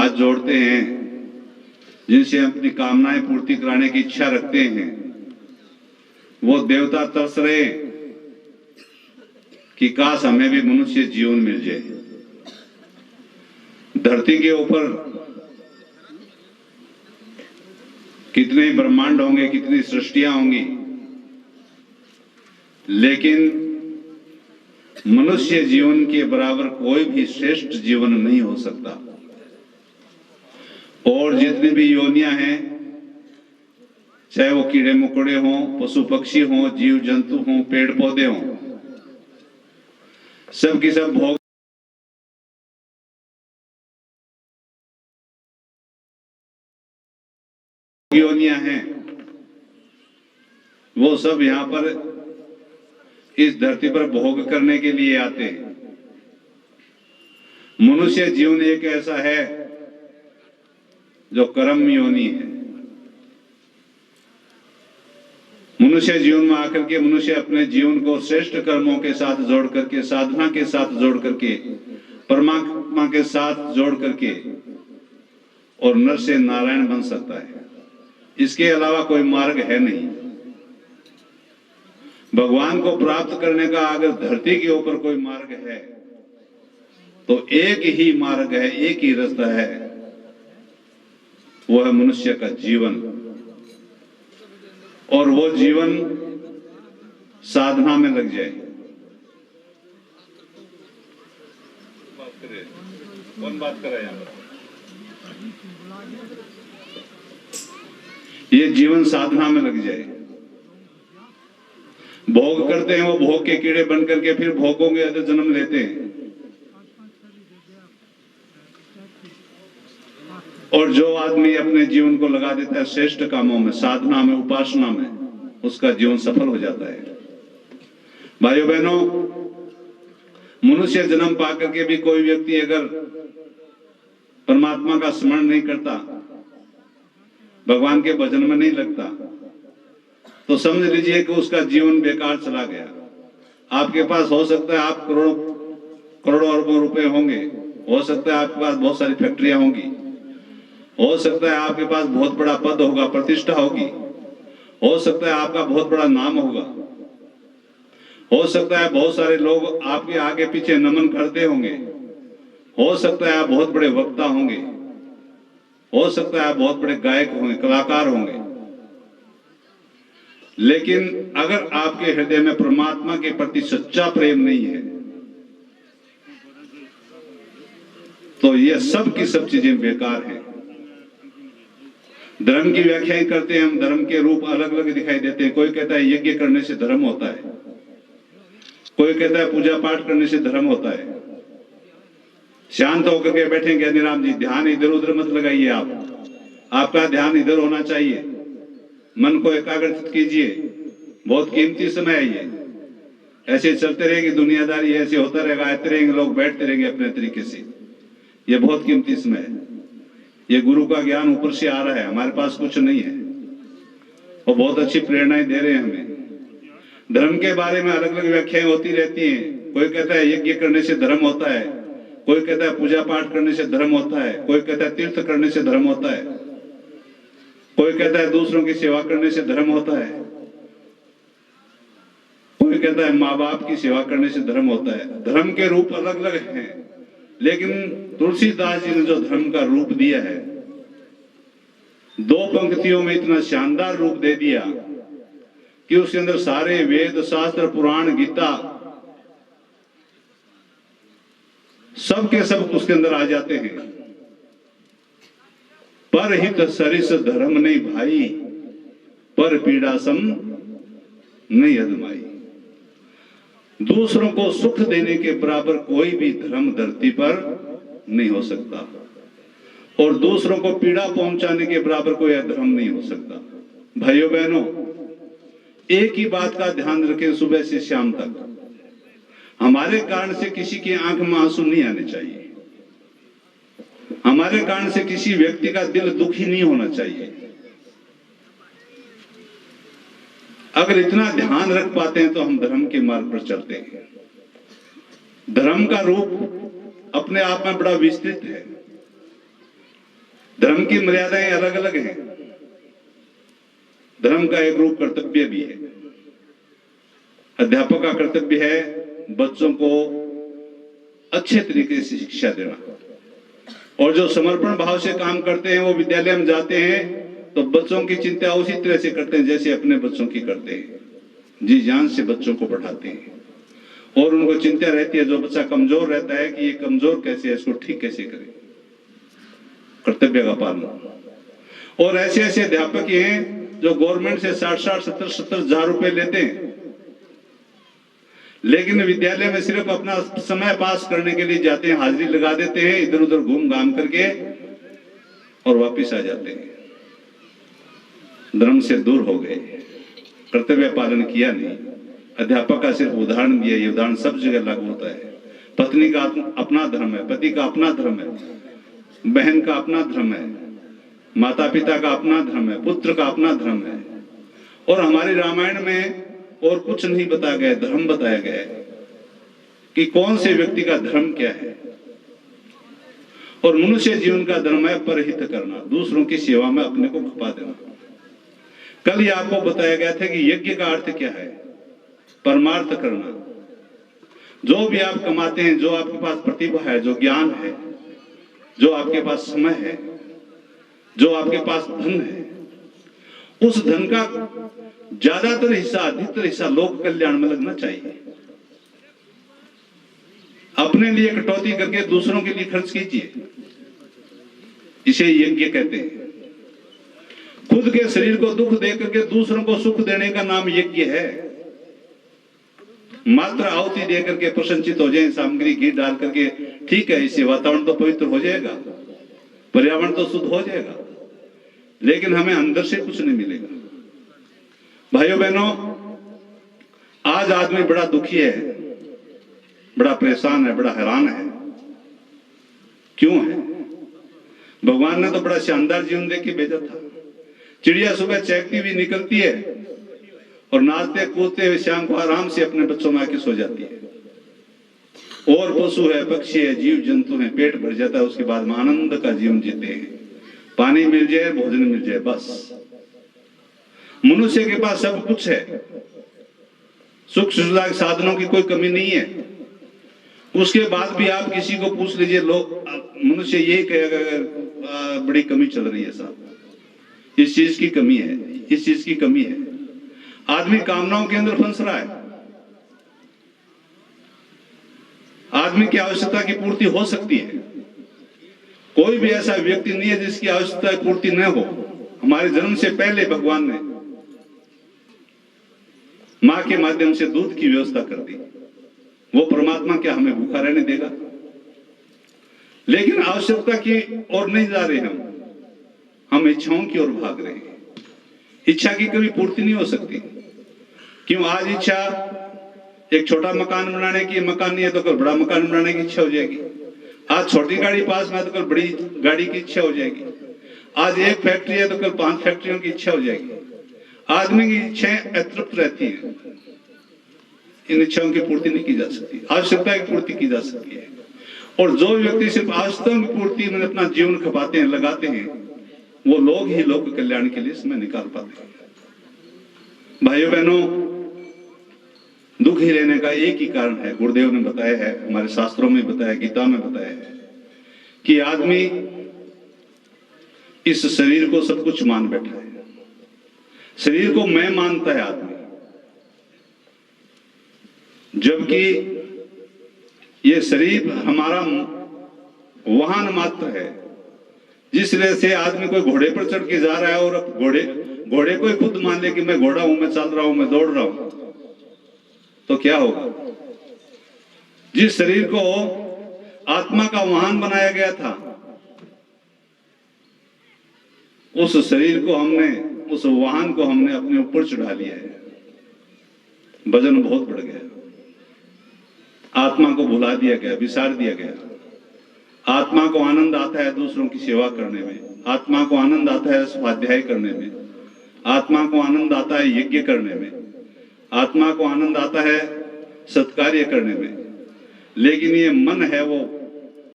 हाथ जोड़ते हैं, जिनसे अपनी कामनाएं पूर्ति कराने की इच्छा रखते हैं, वो देवता तरस रहे कि काश हमें भी मनुष्य जीवन मिल जाए। धरती के ऊपर कितने ब्रह्मांड होंगे, कितनी सृष्टियां होंगी, लेकिन मनुष्य जीवन के बराबर कोई भी श्रेष्ठ जीवन नहीं हो सकता। और जितनी भी योनियां हैं, चाहे वो कीड़े मकोड़े हों, पशु पक्षी हों, जीव जंतु हों, पेड़ पौधे हों, सब की सब भोग योनियां हैं, वो सब यहां पर इस धरती पर भोग करने के लिए आते हैं। मनुष्य जीवन एक ऐसा है जो कर्म योनि है। मनुष्य जीवन में आकर के मनुष्य अपने जीवन को श्रेष्ठ कर्मों के साथ जोड़ करके, साधना के साथ जोड़ करके, परमात्मा के साथ जोड़ करके और नर से नारायण बन सकता है। इसके अलावा कोई मार्ग है नहीं। भगवान को प्राप्त करने का अगर धरती के ऊपर कोई मार्ग है तो एक ही मार्ग है, एक ही रास्ता है, वो है मनुष्य का जीवन। और वो जीवन साधना में लग जाए। कौन बात कर रहा है? ये जीवन साधना में लग जाए। भोग करते हैं, वो भोग के कीड़े बन करके फिर भोगों के अंदर जन्म लेते हैं। और जो आदमी अपने जीवन को लगा देता है श्रेष्ठ कामों में, साधना में, उपासना में, उसका जीवन सफल हो जाता है। भाइयों बहनों, मनुष्य जन्म पाकर के भी कोई व्यक्ति अगर परमात्मा का स्मरण नहीं करता, भगवान के भजन में नहीं लगता, तो समझ लीजिए कि उसका जीवन बेकार चला गया। आपके पास हो सकता है आप करोड़ों अरबों रुपए होंगे, हो सकता है आपके पास बहुत सारी फैक्ट्रियां होंगी, हो सकता है आपके पास बहुत बड़ा पद होगा, प्रतिष्ठा होगी, हो सकता है आपका बहुत बड़ा नाम होगा, हो सकता है बहुत सारे लोग आपके आगे पीछे नमन करते होंगे, हो सकता है आप बहुत बड़े वक्ता होंगे, हो सकता है आप बहुत बड़े गायक होंगे, कलाकार होंगे, लेकिन अगर आपके हृदय में परमात्मा के प्रति सच्चा प्रेम नहीं है तो ये सब की सब चीजें बेकार हैं। धर्म की व्याख्या करते हैं हम, धर्म के रूप अलग अलग दिखाई देते हैं। कोई कहता है यज्ञ करने से धर्म होता है, कोई कहता है पूजा पाठ करने से धर्म होता है। शांत होकर के बैठे ज्ञानीराम जी, ध्यान इधर उधर मत लगाइए, आपका ध्यान इधर होना चाहिए। मन को एकाग्रचित कीजिए, बहुत कीमती समय है ये। ऐसे चलते रहेगी दुनियादारी, ऐसे होता रहेगा, आते रहेंगे लोग, बैठते रहेंगे अपने तरीके से। ये बहुत कीमती समय है। ये गुरु का ज्ञान ऊपर से आ रहा है, हमारे पास कुछ नहीं है। वो बहुत अच्छी प्रेरणाएं दे रहे हैं हमें। धर्म के बारे में अलग अलग व्याख्याएं होती रहती हैं। कोई कहता है यज्ञ करने से धर्म होता है, कोई कहता है पूजा पाठ करने से धर्म होता है, कोई कहता है तीर्थ करने से धर्म होता है, कोई कहता है दूसरों की सेवा करने से धर्म होता है, कोई कहता है माँ बाप की सेवा करने से धर्म होता है। धर्म के रूप अलग अलग हैं, लेकिन तुलसीदास जी ने जो धर्म का रूप दिया है, 2 पंक्तियों में इतना शानदार रूप दे दिया कि उसके अंदर सारे वेद, शास्त्र, पुराण, गीता सब के सब उसके अंदर आ जाते हैं। पर हित सरिस धर्म नहीं भाई, पर पीड़ा सम नहीं अदमाई। दूसरों को सुख देने के बराबर कोई भी धर्म धरती पर नहीं हो सकता, और दूसरों को पीड़ा पहुंचाने के बराबर कोई अधर्म नहीं हो सकता। भाइयों बहनों, एक ही बात का ध्यान रखें, सुबह से शाम तक हमारे कारण से किसी की आंख में आंसू नहीं आने चाहिए, हमारे कारण से किसी व्यक्ति का दिल दुखी नहीं होना चाहिए। अगर इतना ध्यान रख पाते हैं तो हम धर्म के मार्ग पर चलते हैं। धर्म का रूप अपने आप में बड़ा विस्तृत है। धर्म की मर्यादाएं अलग अलग हैं। धर्म का एक रूप कर्तव्य भी है। अध्यापक का कर्तव्य है बच्चों को अच्छे तरीके से शिक्षा देना, और जो समर्पण भाव से काम करते हैं वो विद्यालय में जाते हैं तो बच्चों की चिंता उसी तरह से करते हैं जैसे अपने बच्चों की करते हैं। जी जान से बच्चों को पढ़ाते हैं और उनको चिंता रहती है जो बच्चा कमजोर रहता है कि ये कमजोर कैसे है, इसको ठीक कैसे करें, कर्तव्य का पालन। और ऐसे ऐसे अध्यापक हैं जो गवर्नमेंट से 60-60, 70-70 हजार रुपए लेते हैं, लेकिन विद्यालय में सिर्फ अपना समय पास करने के लिए जाते हैं, हाजिरी लगा देते हैं, इधर उधर घूम घाम करके और वापिस आ जाते हैं। धर्म से दूर हो गए, कर्तव्य पालन किया नहीं। अध्यापक का सिर्फ उदाहरण दिया, ये उदाहरण सब जगह लागू होता है। पत्नी का अपना धर्म है, पति का अपना धर्म है, बहन का अपना धर्म है, माता पिता का अपना धर्म है, पुत्र का अपना धर्म है। और हमारे रामायण में और कुछ नहीं बताया गया, धर्म बताया गया है कि कौन से व्यक्ति का धर्म क्या है। और मनुष्य जीवन का धर्म है परहित करना, दूसरों की सेवा में अपने को खपा देना। कल ही आपको बताया गया था कि यज्ञ का अर्थ क्या है, परमार्थ करना। जो भी आप कमाते हैं, जो आपके पास प्रतिभा है, जो ज्ञान है, जो आपके पास समय है, जो आपके पास धन है, उस धन का ज्यादातर हिस्सा, अधिकतर हिस्सा लोक कल्याण में लगना चाहिए। अपने लिए कटौती करके दूसरों के लिए खर्च कीजिए, इसे यज्ञ कहते हैं। खुद के शरीर को दुख दे करके दूसरों को सुख देने का नाम यज्ञ है। मात्र आहुति दे करके प्रसन्नचित हो जाए, सामग्री घी डाल करके, ठीक है, इससे वातावरण तो पवित्र हो जाएगा, पर्यावरण तो शुद्ध हो जाएगा, लेकिन हमें अंदर से कुछ नहीं मिलेगा। भाइयों बहनों, आज आदमी बड़ा दुखी है, बड़ा परेशान है, बड़ा हैरान है। क्यों है? भगवान ने तो बड़ा शानदार जीवन दे के भेजा था। चिड़िया सुबह चहकती हुई निकलती है और नाचते कूदते हुए शाम को आराम से अपने बच्चों में आके सो जाती है। और पशु है, पक्षी है, जीव जंतु है, पेट भर जाता है, उसके बाद में आनंद का जीवन जीते हैं। पानी मिल जाए, भोजन मिल जाए, बस। मनुष्य के पास सब कुछ है, सुख सुविधा के साधनों की कोई कमी नहीं है। उसके बाद भी आप किसी को पूछ लीजिए, लोग मनुष्य यही कहेगा बड़ी कमी चल रही है साहब, इस चीज की कमी है, इस चीज की कमी है। आदमी कामनाओं के अंदर फंस रहा है। आदमी की आवश्यकता की पूर्ति हो सकती है, कोई भी ऐसा व्यक्ति नहीं है जिसकी आवश्यकता की पूर्ति न हो। हमारे जन्म से पहले भगवान ने मां के माध्यम से दूध की व्यवस्था कर दी। वो परमात्मा क्या हमें भूखा रहने देगा? लेकिन आवश्यकता की ओर नहीं जा रहे हम इच्छाओं की ओर भाग रहे हैं। इच्छा की कभी पूर्ति नहीं हो सकती। क्यों? आज इच्छा एक छोटा मकान बनाने की, मकान नहीं है तो कल बड़ा मकान बनाने की इच्छा हो जाएगी। आज छोटी गाड़ी पास में है तो कल बड़ी गाड़ी की इच्छा हो जाएगी। आज एक फैक्ट्री है तो कल 5 फैक्ट्रियों की इच्छा हो जाएगी। आदमी की इच्छाएं अतृप्त रहती हैं, इन इच्छाओं की पूर्ति नहीं की जा सकती, आवश्यकता की पूर्ति की जा सकती है। और जो व्यक्ति सिर्फ आवश्यकताओं की पूर्ति में अपना जीवन खपाते हैं, लगाते हैं, वो लोग ही लोक कल्याण के लिए समय निकाल पाते हैं। भाइयों बहनों, दुखी रहने का एक ही कारण है, गुरुदेव ने बताया है, हमारे शास्त्रों में बताया, गीता में बताया है कि आदमी इस शरीर को सब कुछ मान बैठा है। शरीर को मैं मानता है आदमी, जबकि ये शरीर हमारा वाहन मात्र है। जिस तरह से आदमी कोई घोड़े पर चढ़ के जा रहा है और अब घोड़े को ही खुद मान ले कि मैं घोड़ा हूं, मैं चल रहा हूं, मैं दौड़ रहा हूं, तो क्या होगा? जिस शरीर को आत्मा का वाहन बनाया गया था, उस शरीर को हमने, उस वाहन को हमने अपने ऊपर चढ़ा लिया है। वजन बहुत बढ़ गया, आत्मा को भुला दिया गया, विसार दिया गया। आत्मा को आनंद आता है दूसरों की सेवा करने में, आत्मा को आनंद आता है स्वाध्याय करने में, आत्मा को आनंद आता है यज्ञ करने में, आत्मा को आनंद आता है सत्कार्य करने में। लेकिन ये मन है वो